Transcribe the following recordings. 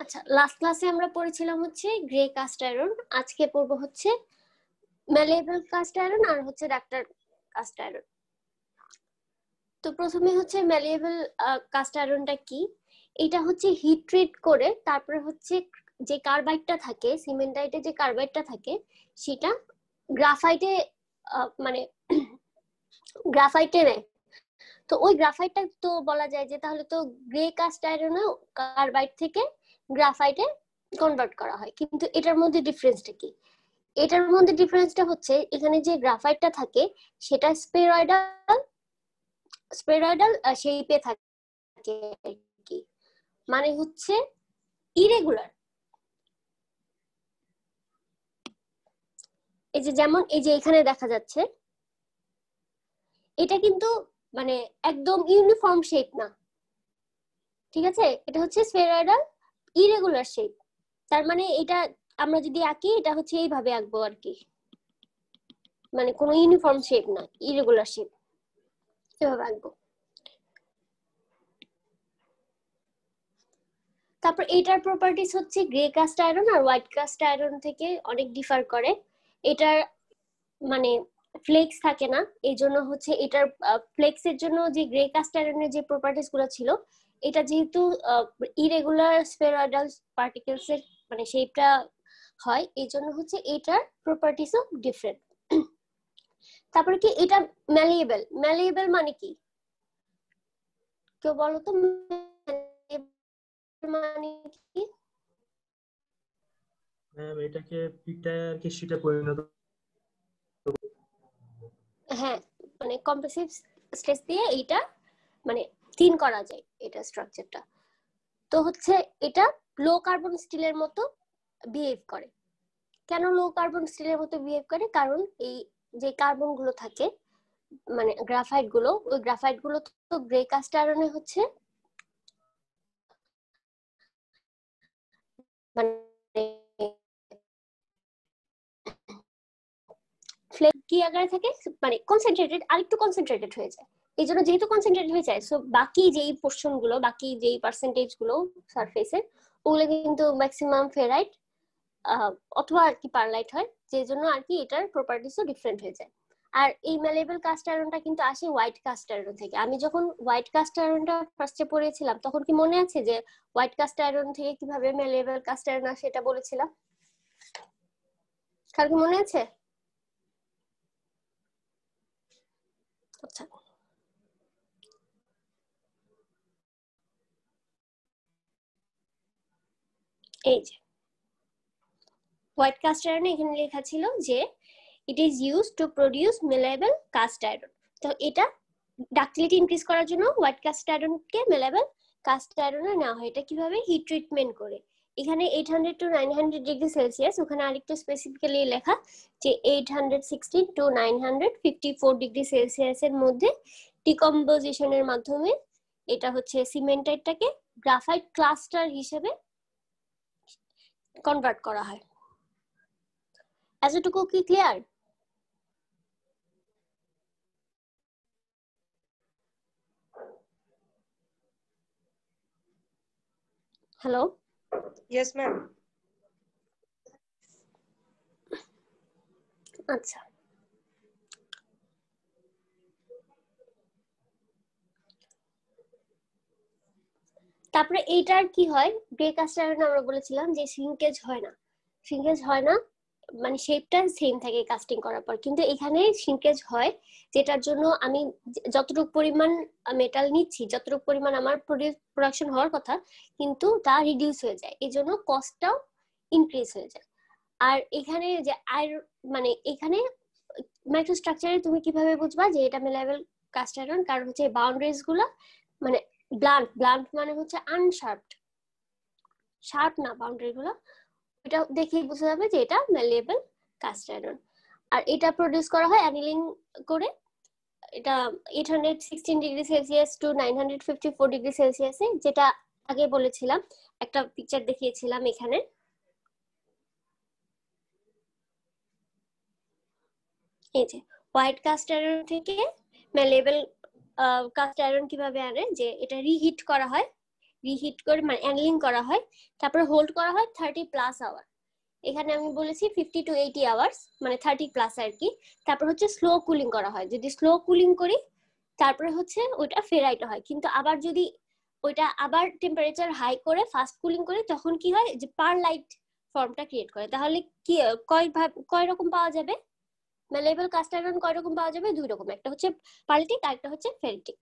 আচ্ছা, লাস্ট ক্লাসে আমরা পড়েছিলাম হচ্ছে গ্রে কাস্ট আয়রন, আজকে পড়বো হচ্ছে ম্যালেবল কাস্ট আয়রন আর হচ্ছে ডাক্তার কাস্ট আয়রন। তো প্রথমে হচ্ছে ম্যালেবল কাস্ট আয়রনটা কি? এটা হচ্ছে হিট ট্রিট করে তারপরে হচ্ছে যে কার্বাইডটা থাকে, সিমেন্টাইটে যে কার্বাইডটা থাকে সেটা গ্রাফাইটে মানে গ্রাফাইটে নেয়। তো ওই গ্রাফাইটটা তো বলা যায় যে তাহলে তো গ্রে কাস্ট আয়রনও কার্বাইড থেকে গ্রাফাইটে কনভার্ট করা হয়, কিন্তু এটার মধ্যে ডিফারেন্সটা কি? এটার মধ্যে ডিফারেন্সটা হচ্ছে এখানে যে গ্রাফাইটটা থাকে সেটা স্পেরয়েডাল স্পেরয়েডাল শেপে থাকে কি, মানে হচ্ছে ইরেগুলার। এই যে যেমন এই যে এখানে দেখা যাচ্ছে এটা কিন্তু মানে একদম ইউনিফর্ম শেপ না, ঠিক আছে? এটা হচ্ছে স্পেরয়েডাল ইরেগুলার শেপ। তার মানে এটা আমরা যদি আঁকি এটা হচ্ছে এইভাবে আঁকবো আর কি, মানে কোনো ইউনিফর্ম শেপ না, ইরেগুলার শেপ, এভাবে আঁকবো। তারপর এটার প্রপার্টিস হচ্ছে গ্রে কাস্ট আয়রন আর হোয়াইট কাস্ট আয়রন থেকে অনেক ডিফার করে। এটার মানে ফ্লেক্স থাকে না, এই জন্য হচ্ছে এটার ফ্লেক্সের জন্য যে গ্রে কাস্ট আয়রনের যে প্রপার্টিস গুলো ছিল, এটা যেহেতু ইরেগুলার স্পেরয়েডাল পার্টিকেলস এর মানে শেপটা হয়, এই জন্য হচ্ছে এটার প্রপার্টিসও ডিফারেন্ট। তারপরে কি এটা ম্যালিয়েবল, ম্যালিয়েবল মানে কি কেউ বলো তো? মানে কি? ম্যাম এটাকে পিটায় আর কি সেটা পরিণত, হ্যাঁ, মানে কম্প্রেসিভ স্ট্রেস দিয়ে এইটা মানে থিন করা যায় এটা স্ট্রাকচারটা। তো হচ্ছে এটা লো কার্বন স্টিলের মতো বিহেভ করে। কেন লো কার্বন স্টিলের মতো বিহেভ করে? কারণ এই যে কার্বন গুলো থাকে মানে গ্রাফাইট গুলো, ওই গ্রাফাইট গুলো তো গ্রে কাস্ট আয়রনে হচ্ছে মানে ফ্লেক কি আকারে থাকে, মানে কনসেন্ট্রেটেড, আরেকটু কনসেন্ট্রেটেড হয়ে যায়। এই জন্য যেহেতু কনসেন্ট্রেটেড হয়ে যায়, সো বাকি যেই পোর্শন গুলো, বাকি যেই পার্সেন্টেজ গুলো সারফেসের, ওগুলো কিন্তু ম্যাক্সিমাম ফেরাইট অথবা আর কি পারলাইট হয়, যে জন্য আর কি এটার প্রপার্টিসও ডিফারেন্ট হয়ে যায়। আর এই ম্যালেবল কাস্ট আয়রনটা কিন্তু আসে হোয়াইট কাস্ট আয়রন থেকে। আমি যখন হোয়াইট কাস্ট আয়রনটা ফার্স্টে পড়েছিলাম তখন কি মনে আছে যে হোয়াইট কাস্ট আয়রন থেকে কিভাবে ম্যালেবল কাস্ট আয়রন আসে এটা বলেছিলাম? কার কি মনে আছে? আচ্ছা, এই যে হোয়াইট কাস্ট আয়রনে এখানে লেখা ছিল যে it is used to produce malleable cast iron. তো এটা ডাক্টিলিটি ইনক্রিজ করার জন্য হোয়াইট কাস্ট আয়রনকে মেলেবল কাস্ট আয়রনে নেওয়া হয়। এটা কিভাবে? হিট ট্রিটমেন্ট করে। এখানে 800 to 900 ডিগ্রি সেলসিয়াস, ওখানে আরেকটু স্পেসিফিক্যালি লেখা যে 816 to 954 ডিগ্রি সেলসিয়াসের মধ্যে ডিকম্পোজিশনের মাধ্যমে এটা হচ্ছে সিমেন্টাইটটাকে গ্রাফাইট ক্লাস্টার হিসেবে কনভার্ট করা হয়। এতটুকু কি ক্লিয়ার? হ্যালো? Yes, ma'am. আচ্ছা, তারপরে এইটার কি হয়, গ্রে কাস্ট আয়রন আমরা বলেছিলাম যে সিঙ্কেজ হয় না, সিঙ্কেজ হয় না, মানে শেপটা সেম থাকে কাস্টিং করার পর, কিন্তু এখানে সিঙ্কেজ হয়, যেটার জন্য আমি যতটুকু পরিমাণ মেটাল নিচ্ছি, যতটুকু পরিমাণ আমার প্রোডাকশন হওয়ার কথা, কিন্তু তা রিডিউস হয়ে যায়, এই জন্য কস্টটাও ইনক্রিজ হয়ে যায়। আর এখানে যে মানে এখানে মাইক্রোস্ট্রাকচারে তুমি কিভাবে বুঝবা যে এটা মেলাবেল কাস্ট আয়রন? কারণ হচ্ছে বাউন্ডারিজ গুলো মানে ব্লান্ট, ব্লান্ট মানে হচ্ছে আনশার্পড, শার্প না বাউন্ডারি গুলো, এটা দেখেই বোঝা যাবে যে এটা ম্যালেবল কাস্ট আয়রন। আর এটা প্রডিউস করা হয় অ্যানিলিং করে। এটা 816 ডিগ্রি সেলসিয়াস টু 954 ডিগ্রি সেলসিয়াসে, যেটা আগে বলেছিলাম, একটা পিকচার দেখিয়েছিলাম এখানে। এই যে হোয়াইট কাস্ট আয়রন থেকে ম্যালেবল কাস্ট আয়রন কিভাবে আনে, যে এটা রিহিট করা হয়, রিহিট করে মানে অ্যাঙ্গলিং করা হয়, তারপরে হোল্ড করা হয় 30+ আওয়ার। এখানে আমি বলেছি 50 to 80 আওয়ার্স, মানে 30+ আর কি। তারপর হচ্ছে স্লো কুলিং করা হয়, যদি স্লো কুলিং করি তারপরে হচ্ছে ওইটা ফেরাইতে হয়। কিন্তু আবার যদি ওইটা আবার টেম্পারেচার হাই করে ফাস্ট কুলিং করি তখন কি হয় যে পারলাইট ফর্মটা ক্রিয়েট করে। তাহলে কি কয় রকম পাওয়া যাবে ম্যালেবল কাস্ট আয়রন? কয় রকম পাওয়া যাবে? দুই রকম, একটা হচ্ছে পার্লিটিক আর একটা হচ্ছে ফেরিটিক।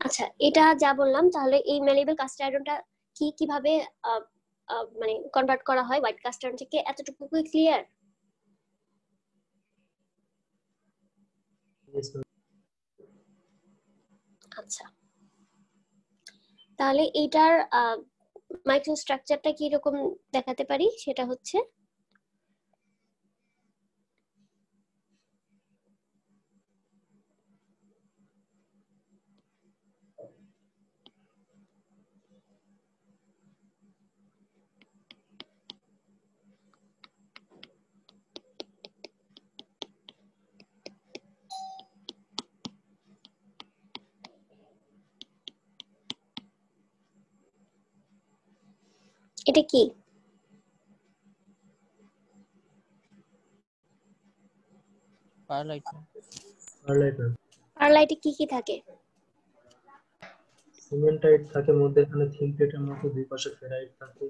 আচ্ছা, এটা যা বললাম, তাহলে এই ম্যালেবল কাস্ট আয়রনটা কিভাবে মানে কনভার্ট করা হয় হোয়াইট কাস্ট আয়রন থেকে, এতটুকু কি ক্লিয়ার? Yes, ma'am. আচ্ছা, তাহলে এইটার মাইক্রো স্ট্রাকচারটা কি রকম দেখাতে পারি সেটা হচ্ছে, এটা কি? পারলাইট। Perlite, ma'am. পারলাইটে কি থাকে? সিমেন্টাইট থাকে মধ্যে, এখানে থিন প্লেটের মতো দুই পাশে ফেরাইট থাকে।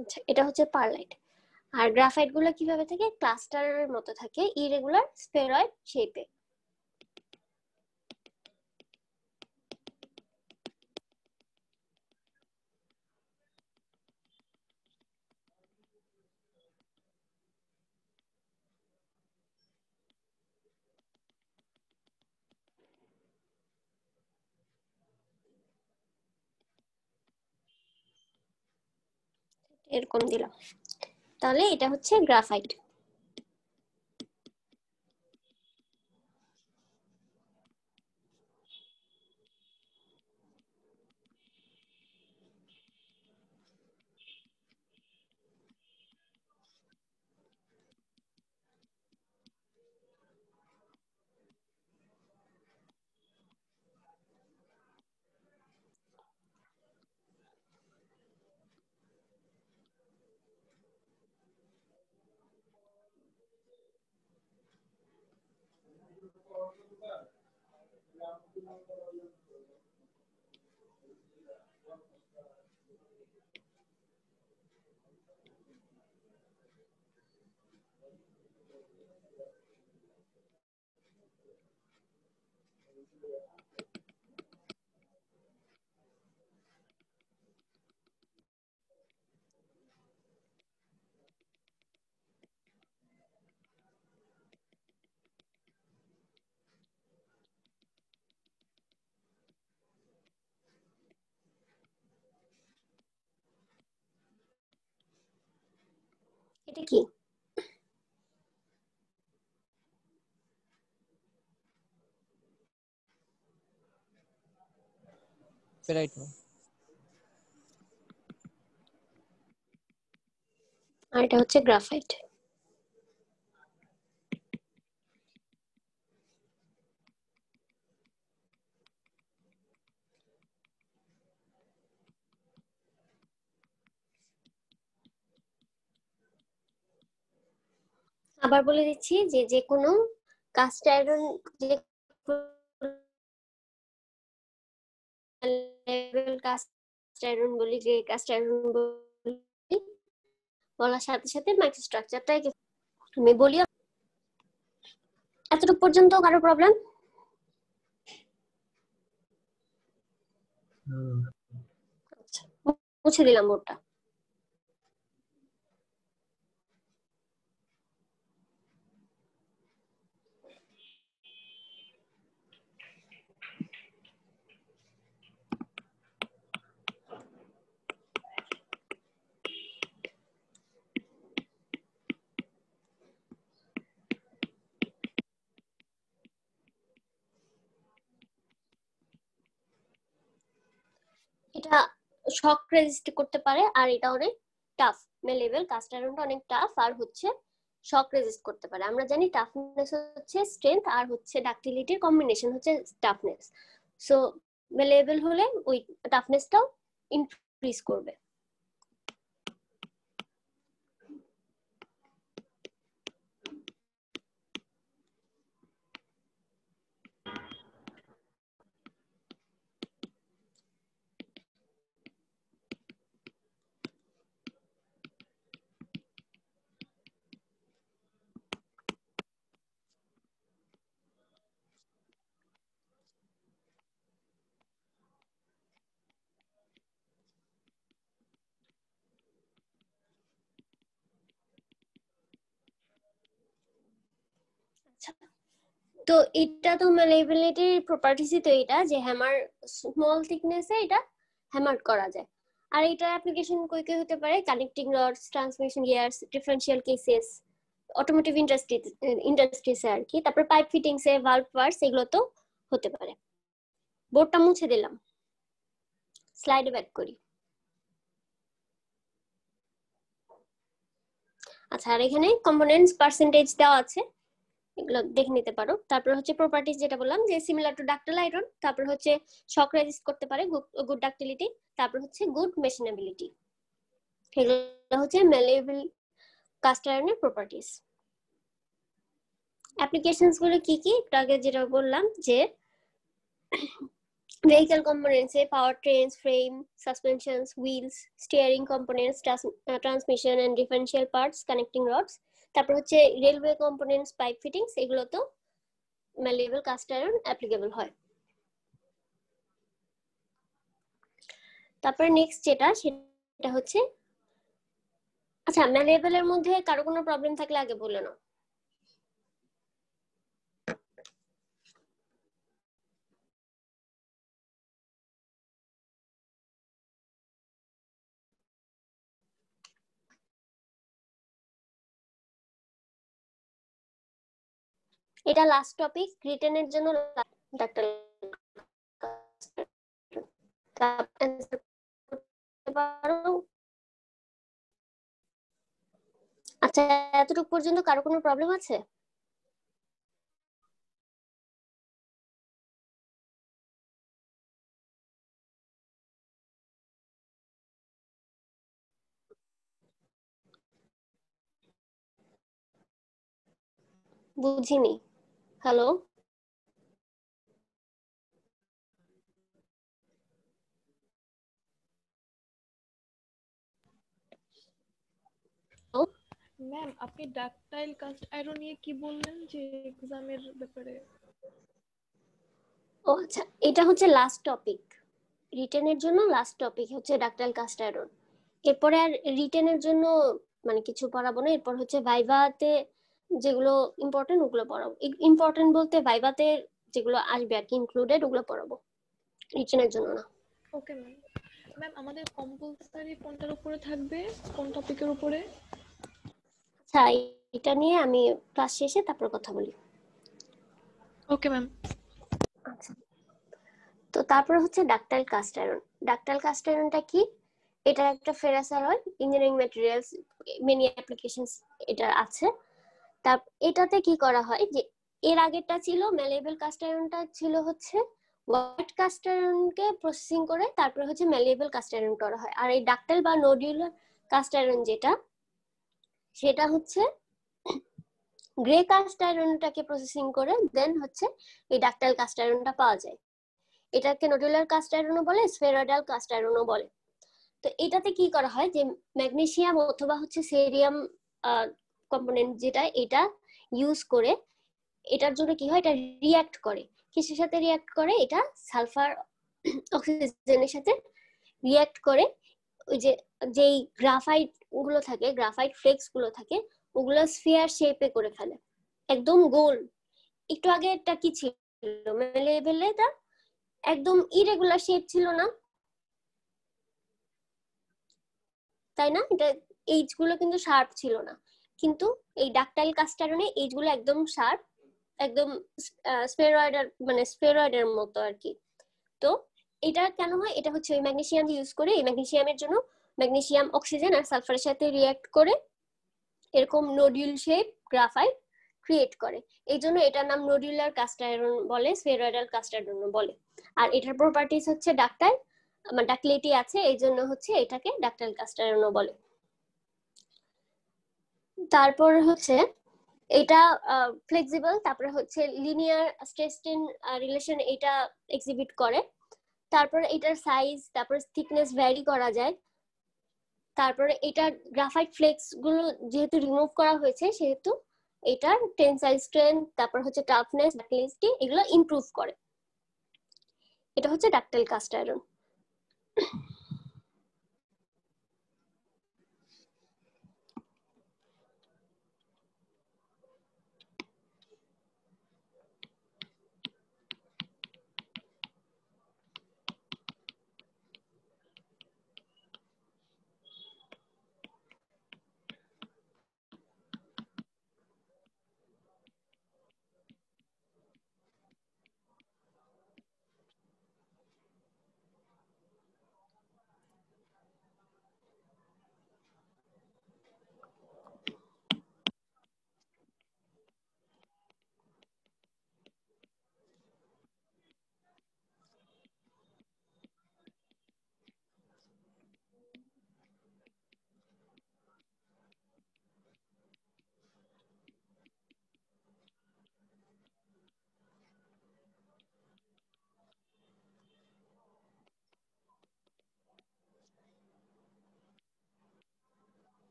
আচ্ছা, এটা হচ্ছে পারলাইট। আর গ্রাফাইট গুলো কিভাবে থাকে? ক্লাস্টারের মতো থাকে, ইরেগুলার স্ফেরয়েড শেপে। এরকম দিলাম, তাহলে এটা হচ্ছে গ্রাফাইট। এটা কি? ফেরাইট। আর এটা হচ্ছে গ্রাফাইট। আবার বলে দিচ্ছি যে যে কোনো কাস্ট আয়রন, যে কাস্ট আয়রন বলি, যে কাস্ট আয়রন বলি, বলার সাথে সাথে মাইক্রোস্ট্রাকচারটাই আমি বলি। এতটুকু পর্যন্ত কারো প্রবলেম? আচ্ছা, মুছে দিলাম বোর্ডটা। এটা শক রেজিস্ট করতে পারে, আর এটা অনেক টাফ। মেলেবল কাস্ট আয়রনটা অনেক টাফ, আর হচ্ছে শক রেজিস্ট করতে পারে। আমরা জানি টাফনেস হচ্ছে স্ট্রেংথ, আর হচ্ছে ডাক্টিলিটির কম্বিনেশন হচ্ছে টাফনেস। সো মেলেবল হলে ওই টাফনেসটাও ইনক্রিজ করবে। তো এটা তো ম্যালেবিলিটির প্রপার্টিসই তো এটা, যে হ্যামার স্মল থিকনেসে এটা হ্যামার করা যায়। আর এটা অ্যাপ্লিকেশন কই কই হতে পারে? Connecting rods, transmission gears, differential cases, automotive ইন্ডাস্ট্রিজে আর কি। তারপর পাইপ ফিটিংসে, ভালভ পার্টস, এগুলো তো হতে পারে। বোর্ডটা মুছে দিলাম, স্লাইডে ব্যাক করি। আচ্ছা, আর এখানে কম্পোনেন্টস পার্সেন্টেজ দেওয়া আছে, এগুলো দেখে নিতে পারো। তারপর হচ্ছে প্রপার্টিজ, যেটা বললাম যে সিমিলার টু ডাক্টাইল আয়রন। তারপর হচ্ছে শক রেজিস্ট করতে পারে, গুড ডাক্টিলিটি। তারপর হচ্ছে গুড মেশিনেবিলিটি। এগুলো হচ্ছে ম্যালেবল কাস্ট আয়রনের প্রপার্টিজ। অ্যাপ্লিকেশনস গুলো কি কি? একটু আগে যেটা বললাম যে vehicle components, power trains, frame, suspensions, wheels, steering components, transmission and differential parts, connecting rods. তারপর হচ্ছে রেলওয়ে কম্পোনেন্টস, পাইপ ফিটিংস, এগুলো তো ম্যালেবল কাস্ট আয়রন অ্যাপ্লিকেবল হয়। তারপরে নেক্সট যেটা, সেটা হচ্ছে, আচ্ছা ম্যালেবলের মধ্যে কারো কোনো প্রবলেম থাকলে আগে বলে নাও। এটা লাস্ট টপিক, রিটেনের জন্য ডাক্তার আচ্ছা, এতটুকু পর্যন্ত কারো কোনো প্রবলেম আছে? বুঝিনি। হ্যালো? ম্যাম আপনি ডাকটাইল কাস্ট আয়রন নিয়ে কি বললেন যে এক্সামের ব্যাপারে? ও আচ্ছা, এটা হচ্ছে লাস্ট টপিক। রিটেনের জন্য লাস্ট টপিক হচ্ছে ডাকটাইল কাস্ট আয়রন। এরপরে আর রিটেনের জন্য মানে কিছু পড়াবো না। এরপর হচ্ছে ভাইভাতে যেগুলো ইম্পর্টেন্ট ওগুলো পড়াবো। ইম্পর্টেন্ট বলতে ভাইভাতে যেগুলো আসবে আর কি ইনক্লুডেড ওগুলো পড়াবো, রিটেনের জন্য না। Okay ma'am. ম্যাম আমাদের কম্পালসারি কোনটার উপরে থাকবে, কোন টপিকের উপরে? আচ্ছা, এটা নিয়ে আমি ক্লাস শেষে তারপর কথা বলি। Okay ma'am. আচ্ছা, তো তারপর হচ্ছে ductile cast iron. Ductile cast আয়রনটা কি? এটা একটা ferrous alloy, engineering materials many applications এটা আছে। তার এটাতে কি করা হয় যে এর আগেরটা ছিল ম্যালেবল কাস্ট আয়রনটা ছিল হচ্ছে হোয়াইট কাস্ট আয়রনকে প্রসেসিং করে তারপরে হচ্ছে ম্যালেবল কাস্ট আয়রন করা হয়। আর এই ডাকটাইল বা নডিউলার কাস্ট আয়রন যেটা, সেটা হচ্ছে গ্রে কাস্ট আয়রনটাকে প্রসেসিং করে দেন হচ্ছে এই ডাকটাইল কাস্ট আয়রনটা পাওয়া যায়। এটাকে নডুলার কাস্ট আয়রনও বলে, স্ফেরয়েডাল কাস্ট আয়রনও বলে। তো এটাতে কি করা হয় যে ম্যাগনেসিয়াম অথবা হচ্ছে সেরিয়াম কম্পোনেন্ট যেটা, এটা ইউজ করে এটার জন্য কি হয়, এটা রিঅ্যাক্ট করে। কিসের সাথে রিঅ্যাক্ট করে? এটা সালফার অক্সিজেনের সাথে রিঅ্যাক্ট করে ওই যে যেই গ্রাফাইট গুলো থাকে, গ্রাফাইট ফ্লেক্স গুলো থাকে, ওগুলো স্ফিয়ার শেপে করে ফেলে, একদম গোল। একটু আগে এটা কি ছিল, লেভেলে এটা একদম ইরেগুলার শেপ ছিল না, তাই না? এটা এইজ গুলো কিন্তু শার্প ছিল না, কিন্তু এই ডাকটাইল কাস্টারনে এইজ গুলো একদম শার্প, একদম স্ফেরয়েডের মানে স্ফেরয়েডের মতো আর কি। তো এটা কেন হয়? এটা হচ্ছে ওই ম্যাগনেসিয়াম ইউজ করে, এই ম্যাগনেসিয়ামের জন্য ম্যাগনেসিয়াম অক্সিজেন আর সালফারের সাথে রিঅ্যাক্ট করে এরকম নোডিউল শেপ গ্রাফাইট ক্রিয়েট করে। এই জন্য এটার নাম নোডিউলার কাস্ট আয়রন বলে, স্ফেরয়েডাল কাস্ট আয়রন বলে। আর এটার প্রপার্টিজ হচ্ছে ডাকটাইল, মানে ডাকলিটি আছে, এই জন্য হচ্ছে এটাকে ডাকটাইল কাস্ট আয়রন বলে। তারপর হচ্ছে এটা ফ্লেক্সিবল, তারপরে হচ্ছে লিনিয়ার স্ট্রেস স্ট্রেন রিলেশন এটা এক্সিবিট করে। তারপর এটার সাইজ, তারপর থিকনেস ভ্যারি করা যায়। তারপরে এটা গ্রাফাইট ফ্লেক্স গুলো যেহেতু রিমুভ করা হয়েছে সেহেতু এটার টেনসাইল স্ট্রেংথ, তারপর হচ্ছে টাফনেস, ডাকটিলিটি এগুলো ইমপ্রুভ করে। এটা হচ্ছে ডাকটাইল কাস্ট আয়রন।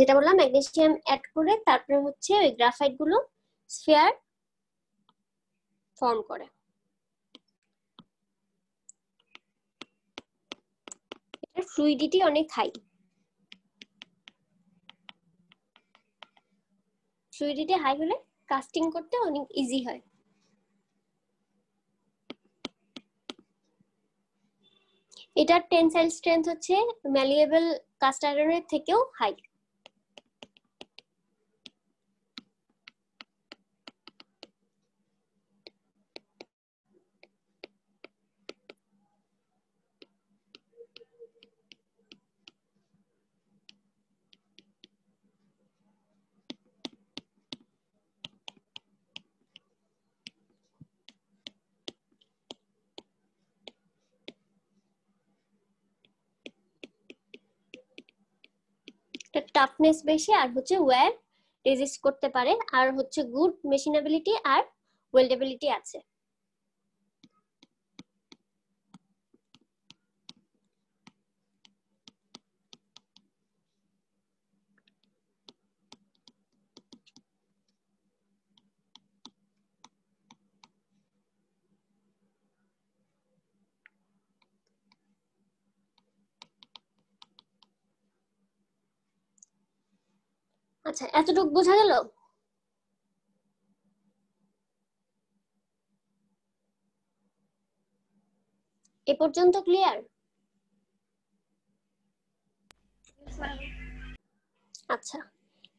যেটা বললাম ম্যাগনেসিয়াম অ্যাড করে তারপরে হচ্ছে ওই গ্রাফাইট গুলো স্ফিয়ার ফর্ম করে। এটার ফ্লুইডিটি অনেক হাই, ফ্লুইডিটি হাই হলে কাস্টিং করতে অনেক ইজি হয়। এটার টেনসাইল স্ট্রেংথ হচ্ছে ম্যালিয়েবল কাস্ট আয়রনের থেকেও হাই। টাফনেস বেশি আর হচ্ছে ওয়্যার রেজিস্ট করতে পারে আর হচ্ছে গুড মেশিনেবিলিটি আর ওয়েল্ডেবিলিটি আছে। আচ্ছা, এতটুকু বোঝা গেল? এ পর্যন্ত ক্লিয়ার? আচ্ছা,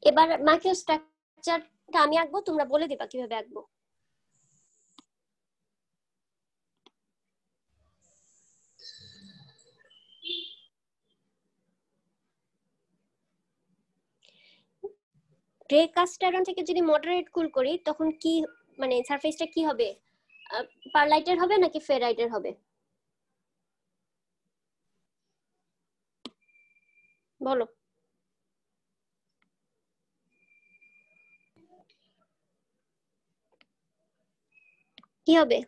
এবার মাইক্রো স্ট্রাকচারটা আমি আঁকবো, তোমরা বলে দিবা কিভাবে আঁকবো। গ্রে কাস্ট আয়রন থেকে যদি মডারেট কুল করি তখন কি মানে সারফেসটা কি হবে? পারলাইটের হবে নাকি ফেরাইটের হবে? বলো। কি হবে?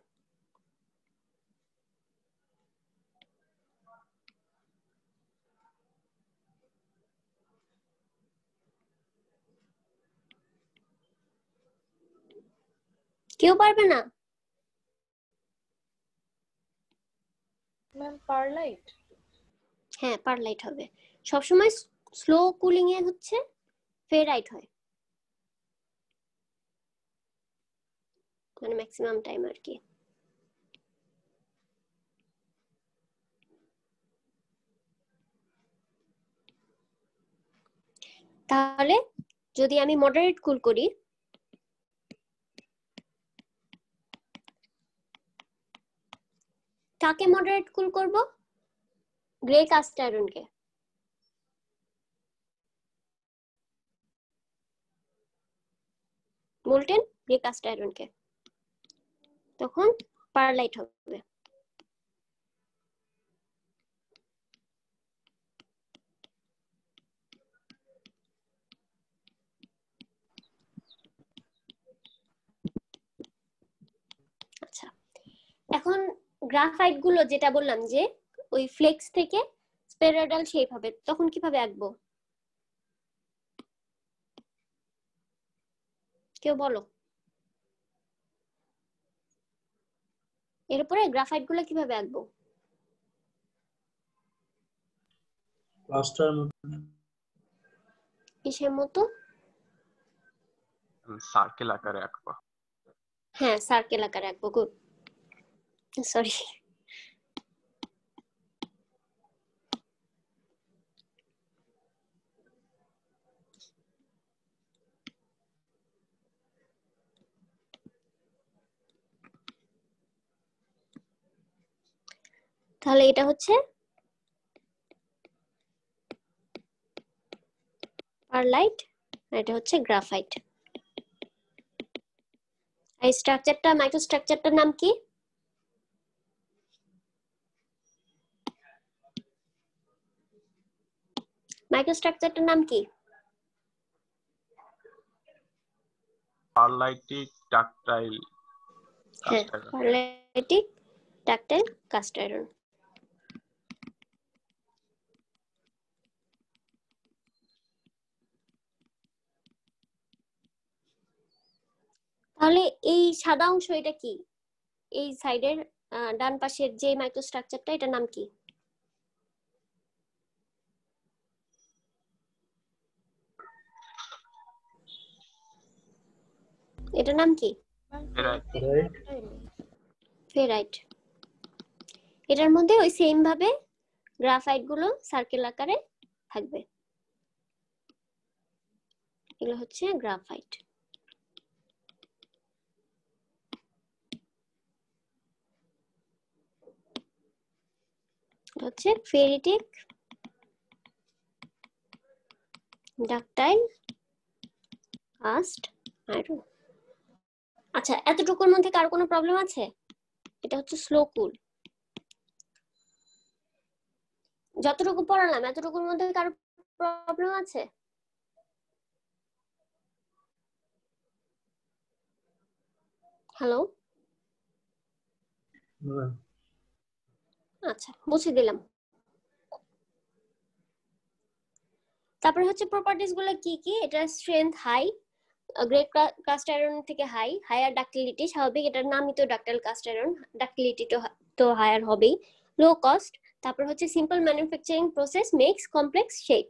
কেউ পারবে না? Ma'am perlite. হ্যাঁ, পারলাইট হবে। সবসময় স্লো কুলিং এ হচ্ছে ফেরাইট হয়, মানে ম্যাক্সিমাম টাইম আর কি। তাহলে যদি আমি মডারেট কুল করি, কাকে মডারেট কুল করব? গ্রে কাস্ট আয়রনকে। মোল্টেন গ্রে কাস্ট আয়রনকে, তখন পারলাইট হবে। আচ্ছা, এখন গ্রাফাইট গুলো যেটা বললাম যে ওই ফ্লেক্স থেকে স্পেরাডাল শেপ হবে, তখন কিভাবে আঁকবো? কেউ বলো। এর উপরে গ্রাফাইট গুলো কিভাবে আঁকবো? প্লাস্টার মতো। কিসের মতো? সার্কেল আকারে আঁকবো। হ্যাঁ, সার্কেল আকারে আঁকবো। Good, sorry. তাহলে এটা হচ্ছে পারলাইট আর এটা হচ্ছে গ্রাফাইট। এই স্ট্রাকচারটা, মাইক্রো স্ট্রাকচারটার নাম কি? মাইক্রো স্ট্রাকচারটার নাম কি? পারলাইটিক ডাকটাইল হ্যাঁ, cast iron. Pearlitic ductile cast iron. তাহলে এই সাদা অংশ এটা কি? এই সাইডের ডান পাশের যে মাইক্রোস্ট্রাকচারটা, এটার নাম কি? এটার নাম কি? Ferrite. রাইট। ফেরাইট। এটার মধ্যে ওই সেম ভাবে গ্রাফাইট গুলো সার্কেল আকারে থাকবে। এগুলো হচ্ছে গ্রাফাইট। হচ্ছে ফেরিটিক, ডাকটাইল, কাস্ট আয়রন। আচ্ছা, এতটুকুর মধ্যে কার কোনো প্রবলেম আছে? এটা হচ্ছে স্লো কুল। যতটুকু পড়ালাম এতটুকুর মধ্যে কার প্রবলেম আছে? হ্যালো, ম্যাম আচ্ছা মুছে দিলাম। তারপরে হচ্ছে প্রপার্টিজ গুলো কি কি? এটা strength high, great cast iron থেকে হাই, হায়ার ডাক্টিলিটি, স্বাভাবিক, এটার নামই তো ডাক্টাইল কাস্ট আয়রন, ডাক্টিলিটি তো হায়ার হবেই। লো কস্ট, তারপর হচ্ছে simple manufacturing process makes complex shape.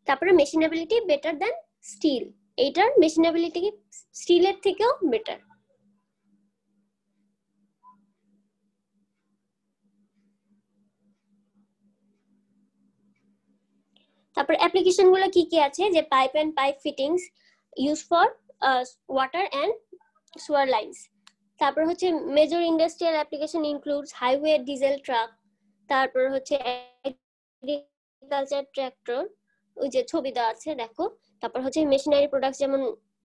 তারপরে মেশিনেবিলিটি বেটার দ্যান স্টিল, এইটার মেশিনেবিলিটি স্টিলের থেকেও বেটার। তারপর অ্যাপ্লিকেশন গুলো কি কি আছে? যে pipe and pipe fittings use for water and sewer lines। তারপর হচ্ছে major industrial application includes highway, diesel truck, তারপর হচ্ছে এগ্রিকালচার ট্র্যাক্টর, ওই যে ছবি দেওয়া আছে দেখো। তারপর হচ্ছে মেশিনারি প্রোডাক্টস যেমন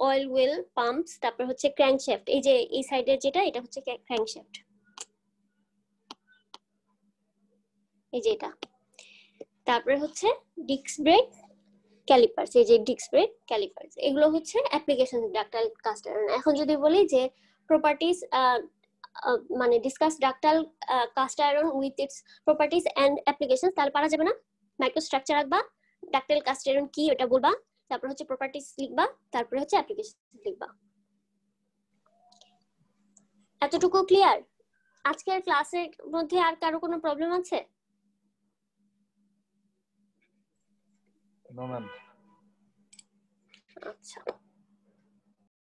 অয়েল হুইল, পাম্পস, তারপর হচ্ছে ক্র্যাঙ্কশ্যাফট, এই যে এই সাইডের যেটা, এটা হচ্ছে ক্র্যাঙ্কশ্যাফট, এই যে এটা। তারপরে হচ্ছে ডিস্ক ব্রেক, ক্যালিপার্স, এই যে ডিস্ক ব্রেক, ক্যালিপার্স, এগুলো হচ্ছে অ্যাপ্লিকেশন ডাক্টাইল কাস্ট আয়রন। এখন যদি বলি যে প্রপার্টিজ, মানে discuss ductile cast iron with its properties and application, তাহলে পারা যাবে না? মাইক্রোস্ট্রাকচার রাখবা, ডাক্টাইল কাস্ট আয়রন কি এটা বলবা, তারপর হচ্ছে প্রপার্টিজ লিখবা, তারপরে হচ্ছে অ্যাপ্লিকেশন লিখবা। এতটুকু ক্লিয়ার? আজকের ক্লাসের মধ্যে আর কারো কোনো প্রবলেম আছে? No ma'am. আচ্ছা।